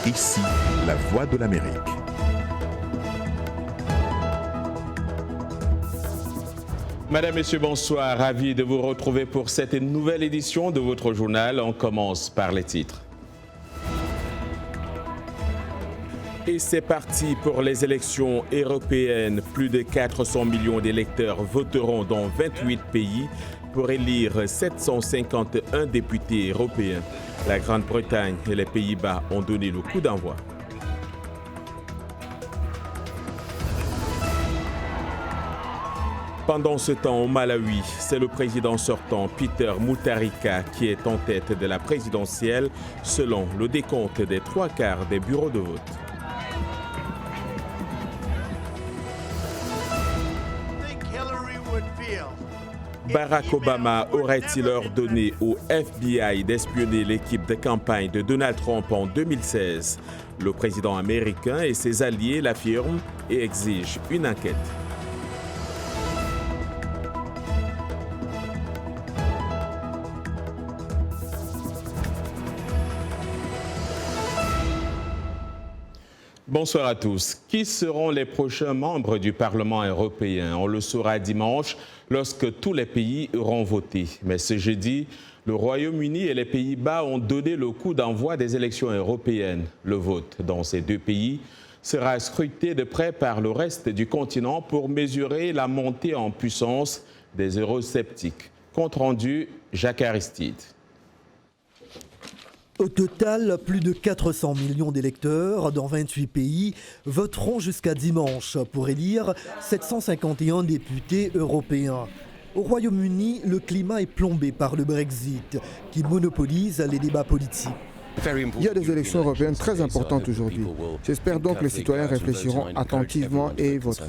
Ici, la voix de l'Amérique. Madame, Messieurs, bonsoir. Ravi de vous retrouver pour cette nouvelle édition de votre journal. On commence par les titres. Et c'est parti pour les élections européennes. Plus de 400 millions d'électeurs voteront dans 28 pays pour élire 751 députés européens. La Grande-Bretagne et les Pays-Bas ont donné le coup d'envoi. Pendant ce temps, au Malawi, c'est le président sortant, Peter Mutharika, qui est en tête de la présidentielle, selon le décompte des 3/4 des bureaux de vote. Barack Obama aurait-il ordonné au FBI d'espionner l'équipe de campagne de Donald Trump en 2016? Le président américain et ses alliés l'affirment et exigent une enquête. Bonsoir à tous. Qui seront les prochains membres du Parlement européen? On le saura dimanche lorsque tous les pays auront voté. Mais ce jeudi, le Royaume-Uni et les Pays-Bas ont donné le coup d'envoi des élections européennes. Le vote dans ces deux pays sera scruté de près par le reste du continent pour mesurer la montée en puissance des eurosceptiques. Compte rendu, Jacques Aristide. Au total, plus de 400 millions d'électeurs dans 28 pays voteront jusqu'à dimanche pour élire 751 députés européens. Au Royaume-Uni, le climat est plombé par le Brexit, qui monopolise les débats politiques. Il y a des élections européennes très importantes aujourd'hui. J'espère donc que les citoyens réfléchiront attentivement et voteront.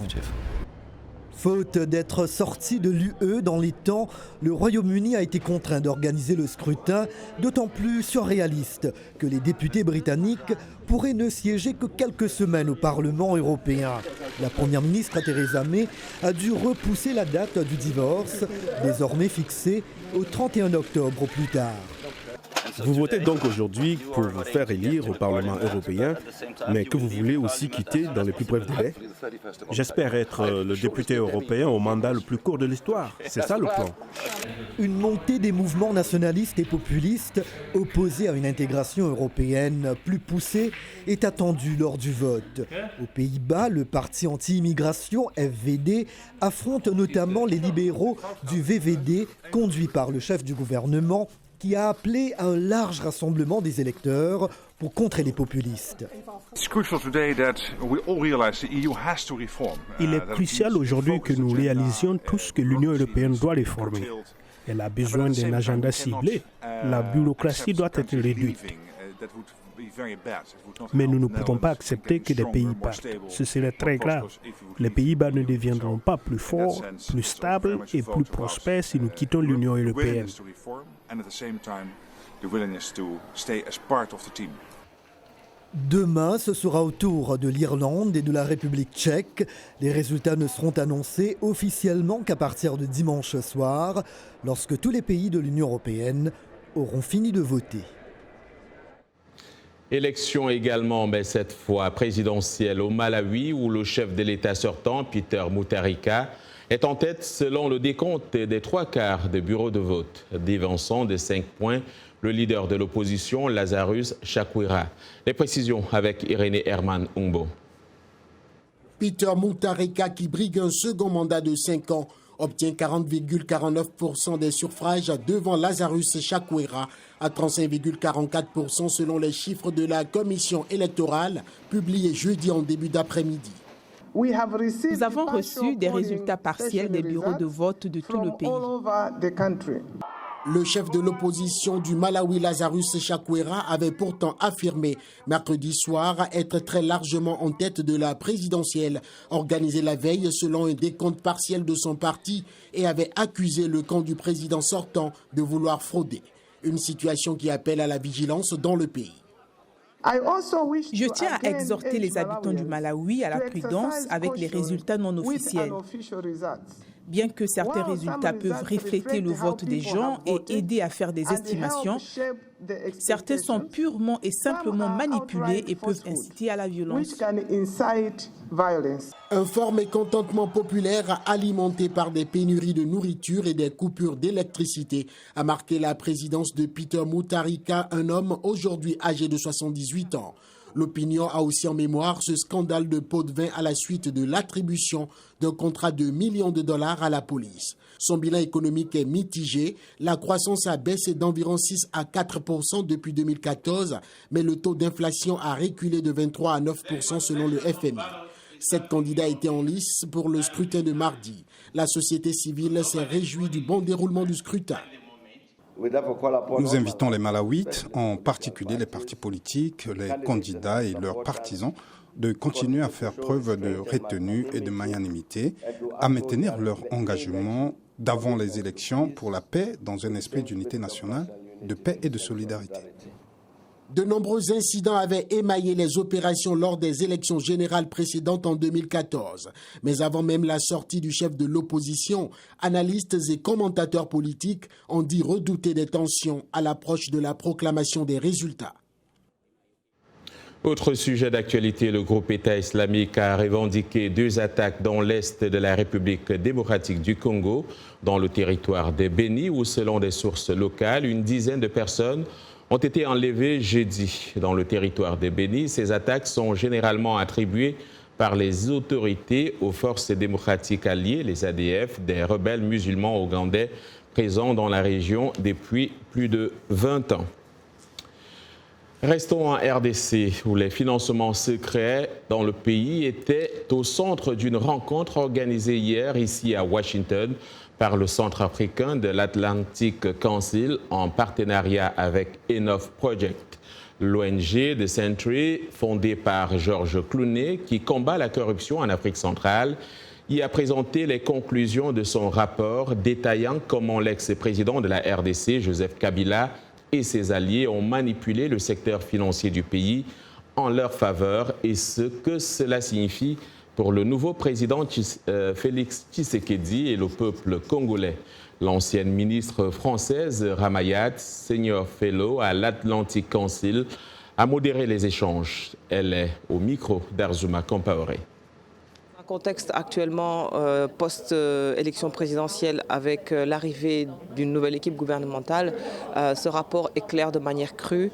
Faute d'être sorti de l'UE dans les temps, le Royaume-Uni a été contraint d'organiser le scrutin, d'autant plus surréaliste que les députés britanniques pourraient ne siéger que quelques semaines au Parlement européen. La première ministre Theresa May a dû repousser la date du divorce, désormais fixée au 31 octobre au plus tard. Vous votez donc aujourd'hui pour vous faire élire au Parlement européen, mais que vous voulez aussi quitter dans les plus brefs délais? J'espère être le député européen au mandat le plus court de l'histoire. C'est ça le plan. Une montée des mouvements nationalistes et populistes opposés à une intégration européenne plus poussée est attendue lors du vote. Aux Pays-Bas, le parti anti-immigration FVD affronte notamment les libéraux du VVD, conduit par le chef du gouvernement, qui a appelé à un large rassemblement des électeurs pour contrer les populistes. Il est crucial aujourd'hui que nous réalisions tous que l'Union européenne doit réformer. Elle a besoin d'un agenda ciblé. La bureaucratie doit être réduite. Mais nous ne pouvons pas accepter que des pays partent. Ce serait très grave. Les Pays-Bas ne deviendront pas plus forts, plus stables et plus prospères si nous quittons l'Union européenne. Demain, ce sera au tour de l'Irlande et de la République tchèque. Les résultats ne seront annoncés officiellement qu'à partir de dimanche soir, lorsque tous les pays de l'Union européenne auront fini de voter. Élection également, mais cette fois présidentielle au Malawi, où le chef de l'État sortant, Peter Mutharika, est en tête selon le décompte des 3/4 des bureaux de vote, dévançant de 5 points le leader de l'opposition, Lazarus Chakwera. Les précisions avec Irénée Herman Umbo. Peter Mutharika, qui brigue un second mandat de 5 ans, obtient 40,49% des suffrages devant Lazarus Chakwera à 35,44% selon les chiffres de la commission électorale publiés jeudi en début d'après-midi. Nous avons reçu des résultats partiels des bureaux de vote de tout le pays. Le chef de l'opposition du Malawi, Lazarus Chakwera, avait pourtant affirmé mercredi soir être très largement en tête de la présidentielle organisée la veille selon un décompte partiel de son parti et avait accusé le camp du président sortant de vouloir frauder. Une situation qui appelle à la vigilance dans le pays. Je tiens à exhorter les habitants du Malawi à la prudence avec les résultats non officiels. Bien que certains résultats peuvent refléter le vote des gens et aider à faire des estimations, certains sont purement et simplement manipulés et peuvent inciter à la violence. Un fort mécontentement populaire alimenté par des pénuries de nourriture et des coupures d'électricité a marqué la présidence de Peter Mutharika, un homme aujourd'hui âgé de 78 ans. L'opinion a aussi en mémoire ce scandale de pot de vin à la suite de l'attribution d'un contrat de millions de dollars à la police. Son bilan économique est mitigé. La croissance a baissé d'environ 6 à 4% depuis 2014, mais le taux d'inflation a reculé de 23 à 9% selon le FMI. 7 candidats étaient en lice pour le scrutin de mardi. La société civile s'est réjouie du bon déroulement du scrutin. Nous invitons les Malawites, en particulier les partis politiques, les candidats et leurs partisans, de continuer à faire preuve de retenue et de magnanimité, à maintenir leur engagement d'avant les élections pour la paix dans un esprit d'unité nationale, de paix et de solidarité. De nombreux incidents avaient émaillé les opérations lors des élections générales précédentes en 2014. Mais avant même la sortie du chef de l'opposition, analystes et commentateurs politiques ont dit redouter des tensions à l'approche de la proclamation des résultats. Autre sujet d'actualité, le groupe État islamique a revendiqué 2 attaques dans l'est de la République démocratique du Congo, dans le territoire de Béni, où selon des sources locales, une dizaine de personnes ont été enlevées jeudi. Dans le territoire de Béni, ces attaques sont généralement attribuées par les autorités aux forces démocratiques alliées, les ADF, des rebelles musulmans ougandais présents dans la région depuis plus de 20 ans. Restons en RDC, où les financements secrets dans le pays étaient au centre d'une rencontre organisée hier ici à Washington par le Centre africain de l'Atlantic Council en partenariat avec Enough Project, l'ONG de Century fondée par George Clooney qui combat la corruption en Afrique centrale. Y a présenté les conclusions de son rapport détaillant comment l'ex-président de la RDC, Joseph Kabila, et ses alliés ont manipulé le secteur financier du pays en leur faveur et ce que cela signifie pour le nouveau président Félix Tshisekedi et le peuple congolais. L'ancienne ministre française Ramayat, senior fellow à l'Atlantic Council, a modéré les échanges. Elle est au micro d'Arzuma Compaoré. Contexte actuellement post-élection présidentielle avec l'arrivée d'une nouvelle équipe gouvernementale, ce rapport éclaire de manière crue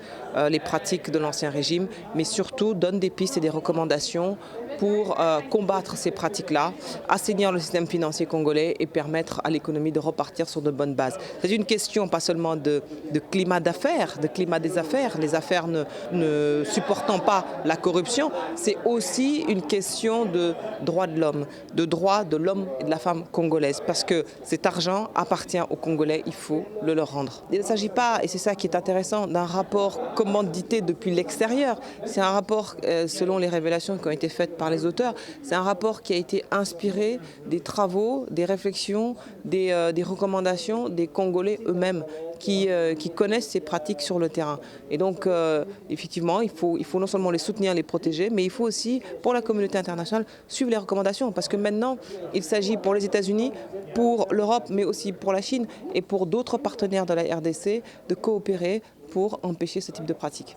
les pratiques de l'ancien régime, mais surtout donne des pistes et des recommandations pour combattre ces pratiques-là, assainir le système financier congolais et permettre à l'économie de repartir sur de bonnes bases. C'est une question pas seulement de climat d'affaires, de climat des affaires, les affaires ne supportant pas la corruption, c'est aussi une question de droits de l'homme, de droits de l'homme et de la femme congolaise, parce que cet argent appartient aux Congolais, il faut le leur rendre. Il ne s'agit pas, et c'est ça qui est intéressant, d'un rapport commandité depuis l'extérieur, c'est un rapport, selon les révélations qui ont été faites par les auteurs, c'est un rapport qui a été inspiré des travaux, des réflexions, des recommandations des Congolais eux-mêmes qui connaissent ces pratiques sur le terrain. Et donc, effectivement, il faut non seulement les soutenir, les protéger, mais il faut aussi, pour la communauté internationale, suivre les recommandations. Parce que maintenant, il s'agit pour les États-Unis, pour l'Europe, mais aussi pour la Chine et pour d'autres partenaires de la RDC de coopérer pour empêcher ce type de pratiques.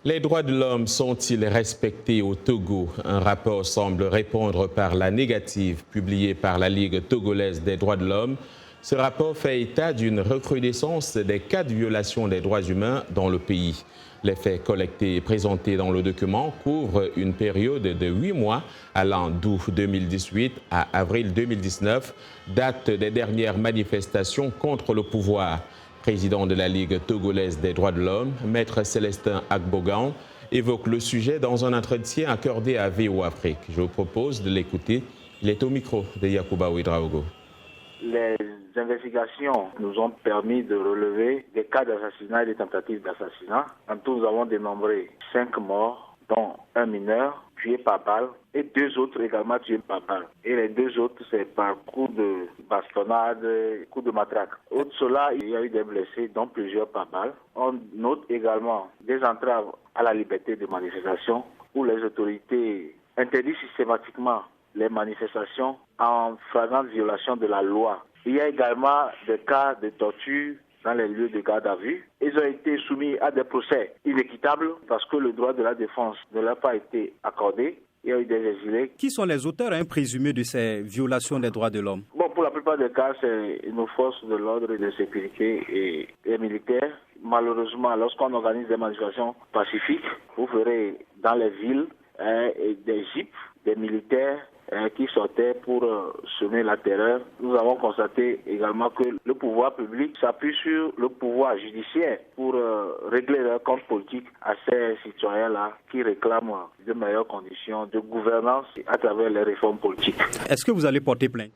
Les droits de l'homme sont-ils respectés au Togo? Un rapport semble répondre par la négative publiée par la Ligue togolaise des droits de l'homme. Ce rapport fait état d'une recrudescence des cas de violation des droits humains dans le pays. Les faits collectés et présentés dans le document couvrent une période de 8 mois allant d'août 2018 à avril 2019, date des dernières manifestations contre le pouvoir. Président de la Ligue togolaise des droits de l'homme, Maître Célestin Agbogan, évoque le sujet dans un entretien accordé à VOA Afrique. Je vous propose de l'écouter. Il est au micro de Yacouba Ouedraogo. Les investigations nous ont permis de relever des cas d'assassinat et des tentatives d'assassinat. En tout, nous avons dénombré 5 morts, dont un mineur tué par balle et 2 autres également tués par balle. Et les 2 autres, c'est par coup de bastonnade, coup de matraque. Outre cela, il y a eu des blessés, dont plusieurs par balle. On note également des entraves à la liberté de manifestation où les autorités interdisent systématiquement les manifestations en flagrante violation de la loi. Il y a également des cas de torture dans les lieux de garde à vue. Ils ont été soumis à des procès inéquitables parce que le droit de la défense ne leur a pas été accordé. Il y a eu des exilés. Qui sont les auteurs présumés de ces violations des droits de l'homme? Pour la plupart des cas, c'est nos forces de l'ordre et de sécurité et les militaires. Malheureusement, lorsqu'on organise des manifestations pacifiques, vous verrez dans les villes des jeeps, des militaires qui sortaient pour semer la terreur. Nous avons constaté également que le pouvoir public s'appuie sur le pouvoir judiciaire pour régler leurs comptes politiques à ces citoyens-là qui réclament de meilleures conditions de gouvernance à travers les réformes politiques. Est-ce que vous allez porter plainte?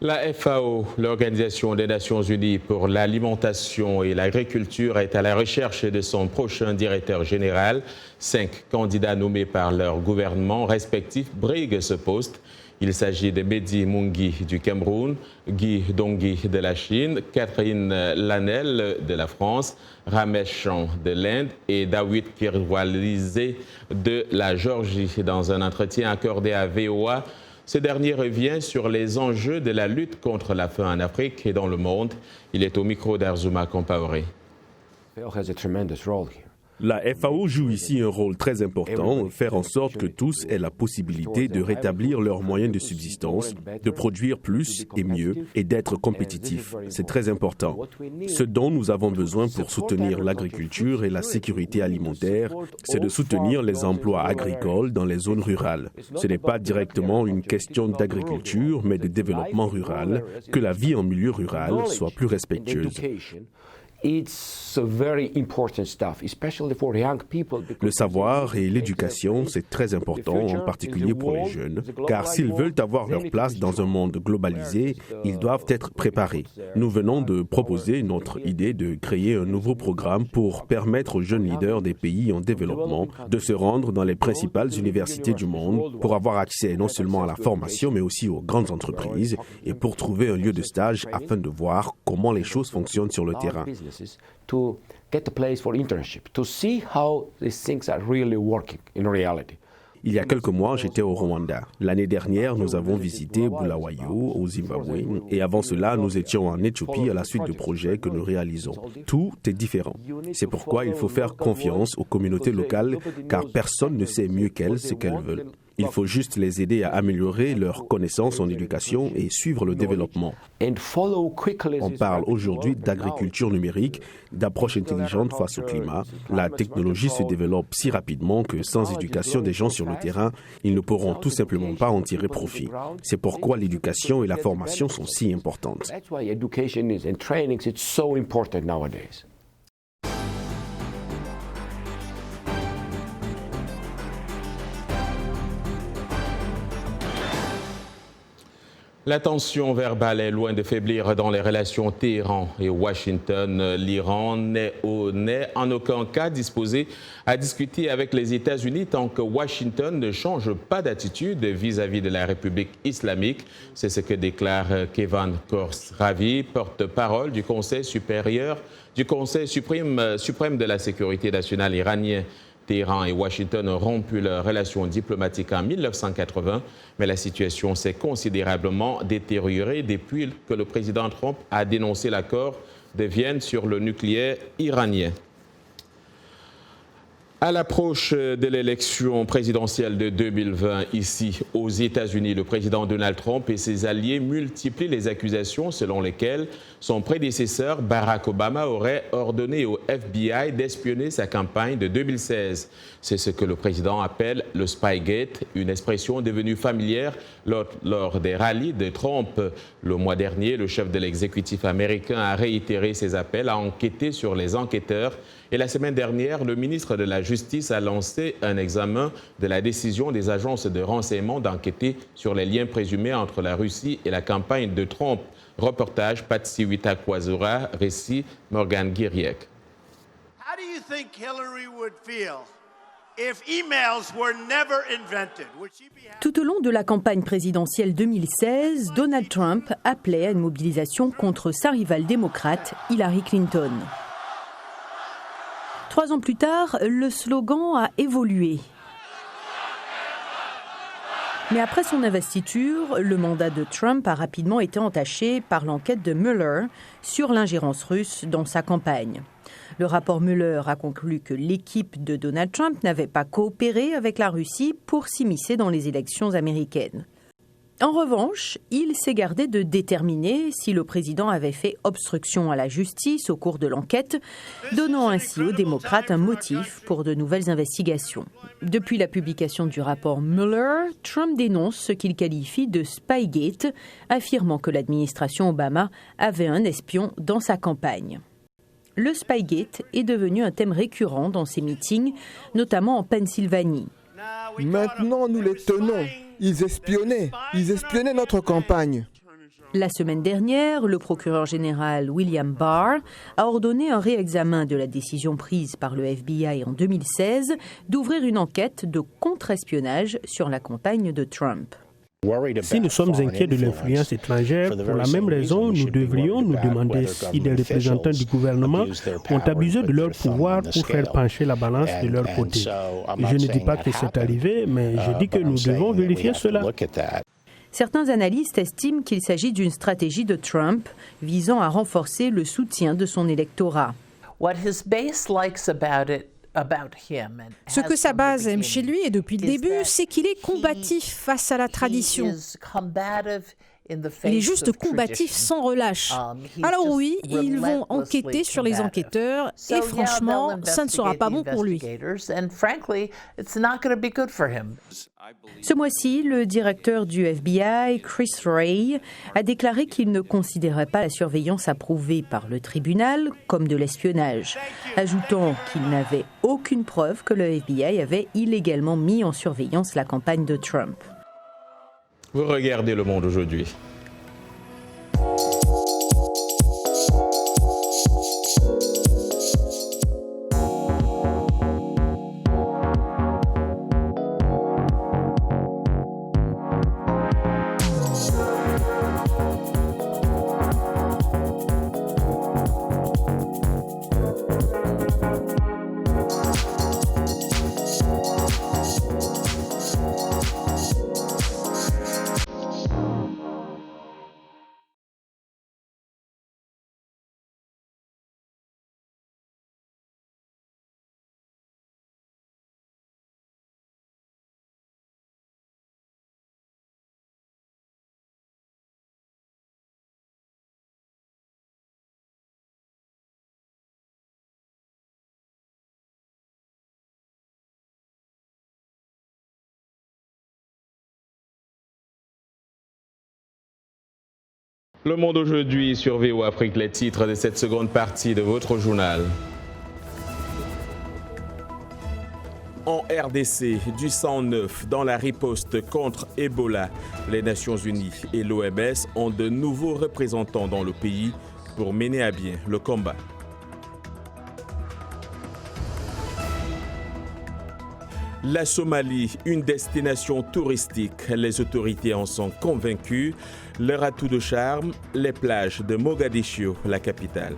La FAO, l'Organisation des Nations Unies pour l'alimentation et l'agriculture, est à la recherche de son prochain directeur général. 5 candidats nommés par leur gouvernement respectif briguent ce poste. Il s'agit de Mehdi Moungui du Cameroun, Guy Dongui de la Chine, Catherine Lanel de la France, Ramesh Chan de l'Inde et Dawit Kirwalizé de la Géorgie. Dans un entretien accordé à VOA, ce dernier revient sur les enjeux de la lutte contre la faim en Afrique et dans le monde. Il est au micro d'Arzuma Compaoré. La FAO joue ici un rôle très important, faire en sorte que tous aient la possibilité de rétablir leurs moyens de subsistance, de produire plus et mieux et d'être compétitifs. C'est très important. Ce dont nous avons besoin pour soutenir l'agriculture et la sécurité alimentaire, c'est de soutenir les emplois agricoles dans les zones rurales. Ce n'est pas directement une question d'agriculture, mais de développement rural, que la vie en milieu rural soit plus respectueuse. Le savoir et l'éducation, c'est très important, en particulier pour les jeunes, car s'ils veulent avoir leur place dans un monde globalisé, ils doivent être préparés. Nous venons de proposer notre idée de créer un nouveau programme pour permettre aux jeunes leaders des pays en développement de se rendre dans les principales universités du monde pour avoir accès non seulement à la formation, mais aussi aux grandes entreprises et pour trouver un lieu de stage afin de voir comment les choses fonctionnent sur le terrain. To get a place for internship, to see how these things are really working in reality. Il y a quelques mois, j'étais au Rwanda. L'année dernière, nous avons visité Bulawayo au Zimbabwe et avant cela, nous étions en Éthiopie à la suite de projets que nous réalisons. Tout est différent. C'est pourquoi il faut faire confiance aux communautés locales car personne ne sait mieux qu'elles ce qu'elles veulent. Il faut juste les aider à améliorer leurs connaissances en éducation et suivre le développement. On parle aujourd'hui d'agriculture numérique, d'approche intelligente face au climat. La technologie se développe si rapidement que sans éducation des gens sur le terrain, ils ne pourront tout simplement pas en tirer profit. C'est pourquoi l'éducation et la formation sont si importantes. La tension verbale est loin de faiblir dans les relations Téhéran et Washington. L'Iran n'est en aucun cas disposé à discuter avec les États-Unis tant que Washington ne change pas d'attitude vis-à-vis de la République islamique. C'est ce que déclare Keyvan Khosravi, porte-parole du Conseil suprême de la sécurité nationale iranien. Téhéran et Washington ont rompu leurs relations diplomatiques en 1980, mais la situation s'est considérablement détériorée depuis que le président Trump a dénoncé l'accord de Vienne sur le nucléaire iranien. À l'approche de l'élection présidentielle de 2020 ici aux États-Unis, le président Donald Trump et ses alliés multiplient les accusations selon lesquelles son prédécesseur Barack Obama aurait ordonné au FBI d'espionner sa campagne de 2016. C'est ce que le président appelle le Spygate, une expression devenue familière lors des rallyes de Trump. Le mois dernier, le chef de l'exécutif américain a réitéré ses appels à enquêter sur les enquêteurs. Et la semaine dernière, le ministre de la Justice a lancé un examen de la décision des agences de renseignement d'enquêter sur les liens présumés entre la Russie et la campagne de Trump. Reportage Patsy Witakwazura, récit Morgan Guiriec. How do you think Hillary would feel if emails were never invented? Tout au long de la campagne présidentielle 2016, Donald Trump appelait à une mobilisation contre sa rivale démocrate, Hillary Clinton. 3 ans plus tard, le slogan a évolué. Mais après son investiture, le mandat de Trump a rapidement été entaché par l'enquête de Mueller sur l'ingérence russe dans sa campagne. Le rapport Mueller a conclu que l'équipe de Donald Trump n'avait pas coopéré avec la Russie pour s'immiscer dans les élections américaines. En revanche, il s'est gardé de déterminer si le président avait fait obstruction à la justice au cours de l'enquête, donnant ainsi aux démocrates un motif pour de nouvelles investigations. Depuis la publication du rapport Mueller, Trump dénonce ce qu'il qualifie de Spygate, affirmant que l'administration Obama avait un espion dans sa campagne. Le Spygate est devenu un thème récurrent dans ses meetings, notamment en Pennsylvanie. Maintenant, nous les tenons. Ils espionnaient notre campagne. La semaine dernière, le procureur général William Barr a ordonné un réexamen de la décision prise par le FBI en 2016 d'ouvrir une enquête de contre-espionnage sur la campagne de Trump. Si nous sommes inquiets de l'influence étrangère, pour la même raison, nous devrions nous demander si des représentants du gouvernement ont abusé de leur pouvoir pour faire pencher la balance de leur côté. Je ne dis pas que c'est arrivé, mais je dis que nous devons vérifier cela. Certains analystes estiment qu'il s'agit d'une stratégie de Trump visant à renforcer le soutien de son électorat. Ce que sa base aime chez lui, et depuis le début, c'est qu'il est combatif face à la tradition. Il est juste combatif sans relâche. Alors oui, ils vont enquêter sur les enquêteurs et franchement, ça ne sera pas bon pour lui. Ce mois-ci, le directeur du FBI, Chris Wray, a déclaré qu'il ne considérait pas la surveillance approuvée par le tribunal comme de l'espionnage, ajoutant qu'il n'avait aucune preuve que le FBI avait illégalement mis en surveillance la campagne de Trump. Vous regardez Le Monde aujourd'hui. Le Monde aujourd'hui sur VOA Afrique, les titres de cette seconde partie de votre journal. En RDC, du sang neuf dans la riposte contre Ebola. Les Nations Unies et l'OMS ont de nouveaux représentants dans le pays pour mener à bien le combat. La Somalie, une destination touristique. Les autorités en sont convaincues. Leur atout de charme, les plages de Mogadiscio, la capitale.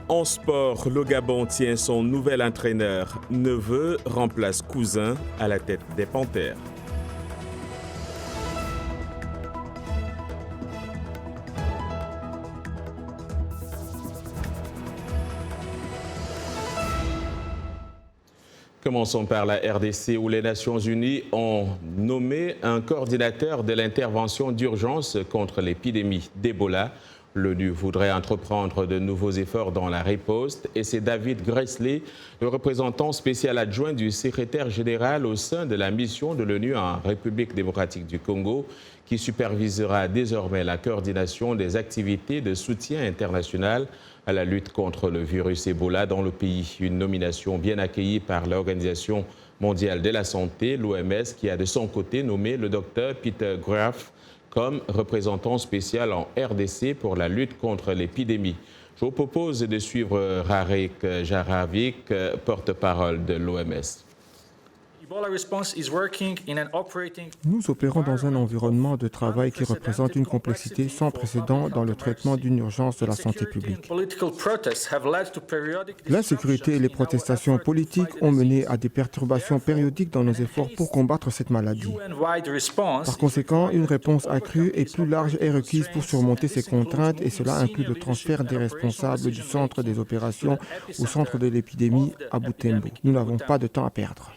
En sport, le Gabon tient son nouvel entraîneur. Neveu remplace cousin à la tête des Panthères. Commençons par la RDC où les Nations Unies ont nommé un coordinateur de l'intervention d'urgence contre l'épidémie d'Ebola. L'ONU voudrait entreprendre de nouveaux efforts dans la riposte et c'est David Gressler, le représentant spécial adjoint du secrétaire général au sein de la mission de l'ONU en République démocratique du Congo, qui supervisera désormais la coordination des activités de soutien international à la lutte contre le virus Ebola dans le pays. Une nomination bien accueillie par l'Organisation mondiale de la santé, l'OMS, qui a de son côté nommé le docteur Peter Graf comme représentant spécial en RDC pour la lutte contre l'épidémie. Je vous propose de suivre Rarek Jaravik, porte-parole de l'OMS. Nous opérons dans un environnement de travail qui représente une complexité sans précédent dans le traitement d'une urgence de la santé publique. L'insécurité et les protestations politiques ont mené à des perturbations périodiques dans nos efforts pour combattre cette maladie. Par conséquent, une réponse accrue et plus large est requise pour surmonter ces contraintes et cela inclut le transfert des responsables du centre des opérations au centre de l'épidémie à Butembo. Nous n'avons pas de temps à perdre.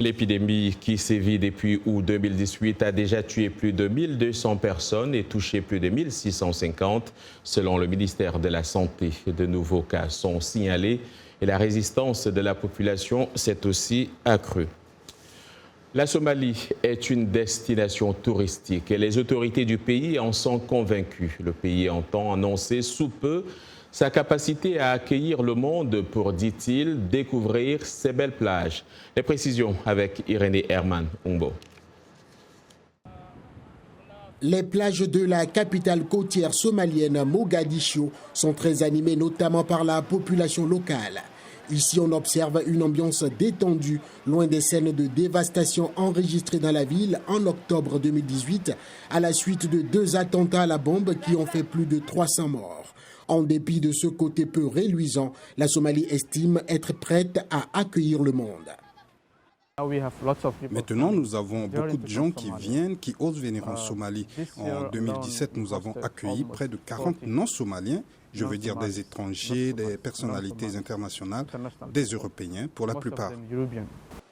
L'épidémie qui sévit depuis août 2018 a déjà tué plus de 1200 personnes et touché plus de 1650. Selon le ministère de la Santé, de nouveaux cas sont signalés et la résistance de la population s'est aussi accrue. La Somalie est une destination touristique et les autorités du pays en sont convaincues. Le pays entend annoncer sous peu sa capacité à accueillir le monde pour, dit-il, découvrir ses belles plages. Les précisions avec Irénée Herman Umbo. Les plages de la capitale côtière somalienne, Mogadiscio, sont très animées notamment par la population locale. Ici, on observe une ambiance détendue, loin des scènes de dévastation enregistrées dans la ville en octobre 2018, à la suite de 2 attentats à la bombe qui ont fait plus de 300 morts. En dépit de ce côté peu réluisant, la Somalie estime être prête à accueillir le monde. Maintenant, nous avons beaucoup de gens qui viennent, qui osent venir en Somalie. En 2017, nous avons accueilli près de 40 non-somaliens, je veux dire des étrangers, des personnalités internationales, des Européens pour la plupart.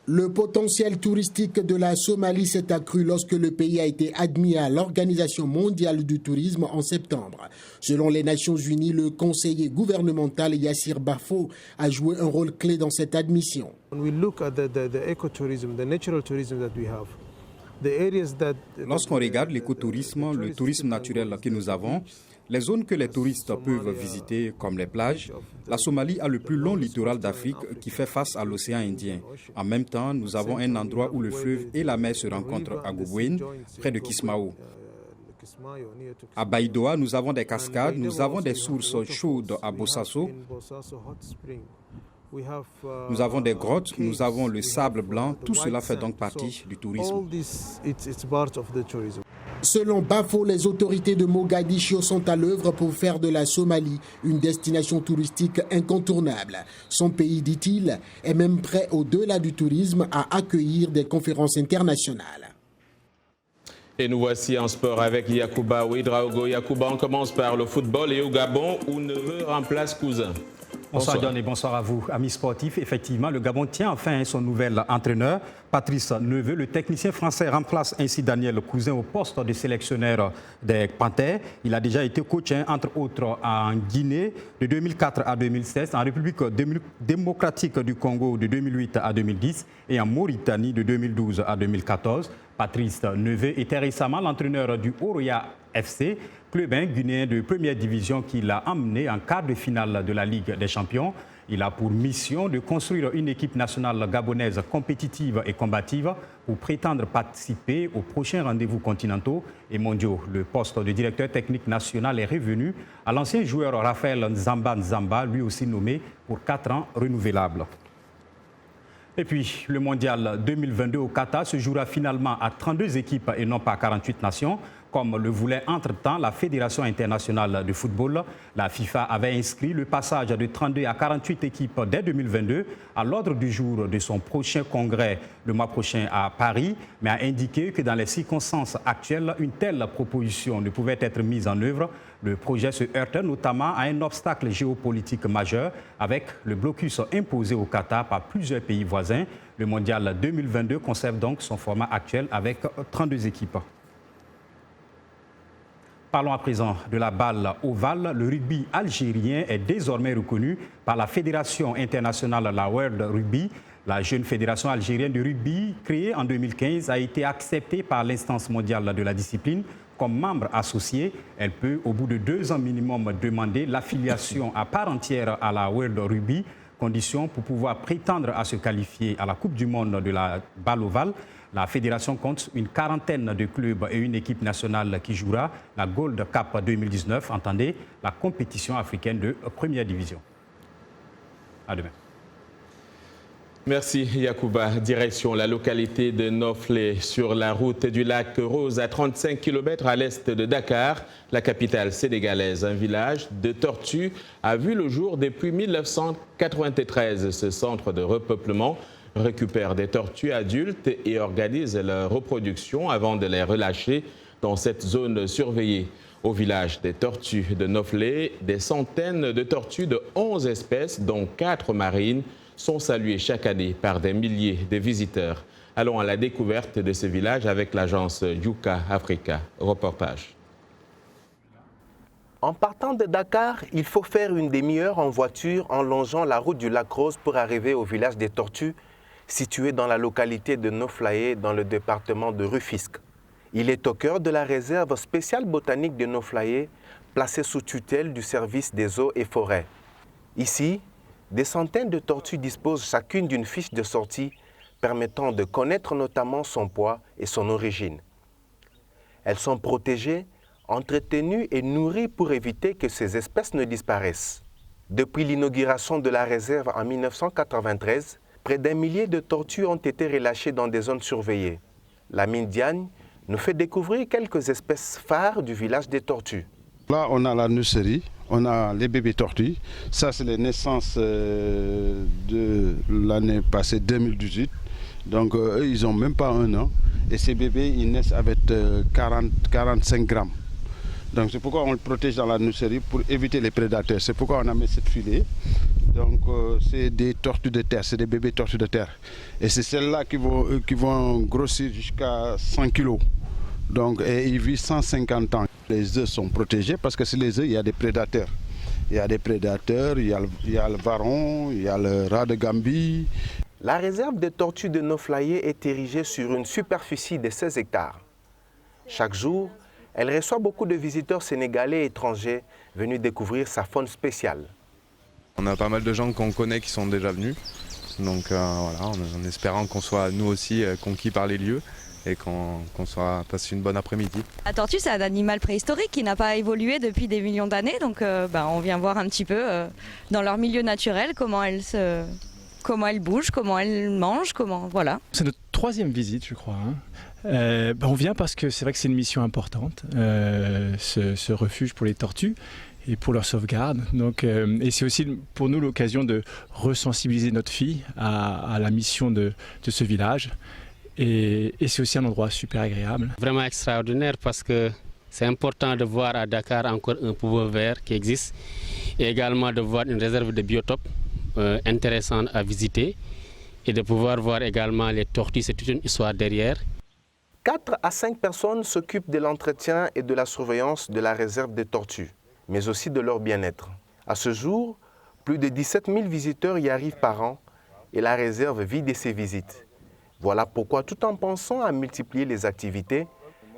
Le potentiel touristique de la Somalie s'est accru lorsque le pays a été admis à l'Organisation mondiale du tourisme en septembre. Selon les Nations unies, le conseiller gouvernemental Yassir Bafo a joué un rôle clé dans cette admission. Lorsqu'on regarde l'écotourisme, le tourisme naturel que nous avons, les zones que les touristes peuvent visiter, comme les plages, la Somalie a le plus long littoral d'Afrique qui fait face à l'océan Indien. En même temps, nous avons un endroit où le fleuve et la mer se rencontrent à Gobouin, près de Kismayo. À Baïdoa, nous avons des cascades, nous avons des sources chaudes à Bosaso. Nous avons des grottes, nous avons le sable blanc, tout cela fait donc partie du tourisme. Selon Bafo, les autorités de Mogadiscio sont à l'œuvre pour faire de la Somalie une destination touristique incontournable. Son pays, dit-il, est même prêt au-delà du tourisme à accueillir des conférences internationales. Et nous voici en sport avec Yacouba Ouedraogo. Yacouba, on commence par le football et au Gabon où neveu remplace cousin. Bonsoir John et bonsoir à vous, amis sportifs. Effectivement, le Gabon tient enfin son nouvel entraîneur, Patrice Neveu. Le technicien français remplace ainsi Daniel Cousin au poste de sélectionneur des Panthères. Il a déjà été coach, entre autres, en Guinée de 2004 à 2016, en République démocratique du Congo de 2008 à 2010 et en Mauritanie de 2012 à 2014. Patrice Neveu était récemment l'entraîneur du Oroya FC, club guinéen de première division qui l'a emmené en quart de finale de la Ligue des Champions. Il a pour mission de construire une équipe nationale gabonaise compétitive et combative pour prétendre participer aux prochains rendez-vous continentaux et mondiaux. Le poste de directeur technique national est revenu à l'ancien joueur Raphaël Nzamba, lui aussi nommé pour 4 ans renouvelables. Et puis, le mondial 2022 au Qatar se jouera finalement à 32 équipes et non pas à 48 nations. Comme le voulait entre-temps la Fédération internationale de football, la FIFA avait inscrit le passage de 32 à 48 équipes dès 2022 à l'ordre du jour de son prochain congrès le mois prochain à Paris, mais a indiqué que dans les circonstances actuelles, une telle proposition ne pouvait être mise en œuvre. Le projet se heurte notamment à un obstacle géopolitique majeur avec le blocus imposé au Qatar par plusieurs pays voisins. Le mondial 2022 conserve donc son format actuel avec 32 équipes. Parlons à présent de la balle ovale. Le rugby algérien est désormais reconnu par la Fédération internationale, la World Rugby. La jeune fédération algérienne de rugby, créée en 2015, a été acceptée par l'instance mondiale de la discipline comme membre associé. Elle peut, au bout de 2 ans minimum, demander l'affiliation à part entière à la World Rugby, condition pour pouvoir prétendre à se qualifier à la Coupe du monde de la balle ovale. La fédération compte une quarantaine de clubs et une équipe nationale qui jouera la Gold Cup 2019, entendez, la compétition africaine de première division. À demain. Merci Yacouba. Direction la localité de Noflé, sur la route du lac Rose, à 35 km à l'est de Dakar, la capitale sénégalaise. Un village de tortues a vu le jour depuis 1993. Ce centre de repeuplement récupère des tortues adultes et organise leur reproduction avant de les relâcher dans cette zone surveillée. Au village des tortues de Noflé, des centaines de tortues de 11 espèces, dont 4 marines, sont saluées chaque année par des milliers de visiteurs. Allons à la découverte de ce village avec l'agence Yuka Africa. Reportage. En partant de Dakar, il faut faire une demi-heure en voiture en longeant la route du lac Rose pour arriver au village des tortues, situé dans la localité de Noflaye, dans le département de Rufisque. Il est au cœur de la réserve spéciale botanique de Noflaye, placée sous tutelle du service des eaux et forêts. Ici, des centaines de tortues disposent chacune d'une fiche de sortie permettant de connaître notamment son poids et son origine. Elles sont protégées, entretenues et nourries pour éviter que ces espèces ne disparaissent. Depuis l'inauguration de la réserve en 1993, près d'1 millier de tortues ont été relâchées dans des zones surveillées. Lamine Diagne nous fait découvrir quelques espèces phares du village des tortues. Là, on a la nurserie, on a les bébés tortues. Ça, c'est les naissances de l'année passée, 2018. Donc, eux, ils n'ont même pas 1 an. Et ces bébés, ils naissent avec 45 grammes. Donc, c'est pourquoi on le protège dans la nurserie pour éviter les prédateurs. C'est pourquoi on a mis cette filet. Donc, c'est des tortues de terre, c'est des bébés tortues de terre. Et c'est celles-là qui vont grossir jusqu'à 100 kilos. Donc, et ils vivent 150 ans. Les œufs sont protégés parce que sur les œufs, il y a des prédateurs. Il y a des prédateurs, il y a le varon, il y a le rat de Gambie. La réserve des tortues de Noflaye est érigée sur une superficie de 16 hectares. Chaque jour, elle reçoit beaucoup de visiteurs sénégalais et étrangers venus découvrir sa faune spéciale. On a pas mal de gens qu'on connaît qui sont déjà venus. Donc voilà, en espérant qu'on soit nous aussi conquis par les lieux et qu'on soit passé une bonne après-midi. La tortue, c'est un animal préhistorique qui n'a pas évolué depuis des millions d'années, donc on vient voir un petit peu dans leur milieu naturel comment elles bougent, comment elles mangent, voilà. C'est notre 3e visite, je crois. On vient parce que c'est vrai que c'est une mission importante, ce refuge pour les tortues et pour leur sauvegarde. Donc, et c'est aussi pour nous l'occasion de resensibiliser notre fille à la mission de ce village. Et c'est aussi un endroit super agréable. Vraiment extraordinaire parce que c'est important de voir à Dakar encore un poumon vert qui existe et également de voir une réserve de biotopes intéressante à visiter et de pouvoir voir également les tortues. C'est toute une histoire derrière. 4 à 5 personnes s'occupent de l'entretien et de la surveillance de la réserve des tortues, mais aussi de leur bien-être. À ce jour, plus de 17 000 visiteurs y arrivent par an et la réserve vit de ces visites. Voilà pourquoi, tout en pensant à multiplier les activités,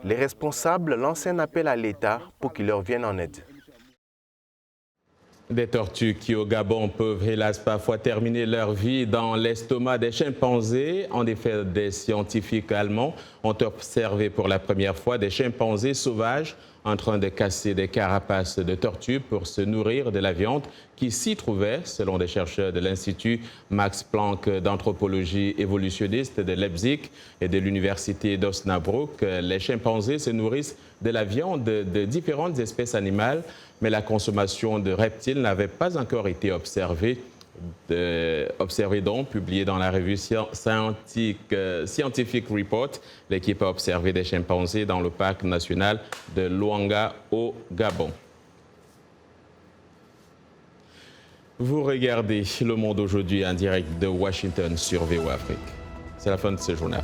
les responsables lancent un appel à l'État pour qu'il leur vienne en aide. Des tortues qui, au Gabon, peuvent hélas parfois terminer leur vie dans l'estomac des chimpanzés. En effet, des scientifiques allemands ont observé pour la première fois des chimpanzés sauvages en train de casser des carapaces de tortues pour se nourrir de la viande qui s'y trouvait, selon des chercheurs de l'Institut Max Planck d'anthropologie évolutionniste de Leipzig et de l'Université d'Osnabrück. Les chimpanzés se nourrissent de la viande de différentes espèces animales, mais la consommation de reptiles n'avait pas encore été observée. Publié dans la revue Scientific Report, l'équipe a observé des chimpanzés dans le parc national de Luanga au Gabon. Vous regardez Le Monde aujourd'hui en direct de Washington sur VOA Afrique. C'est la fin de ce journal.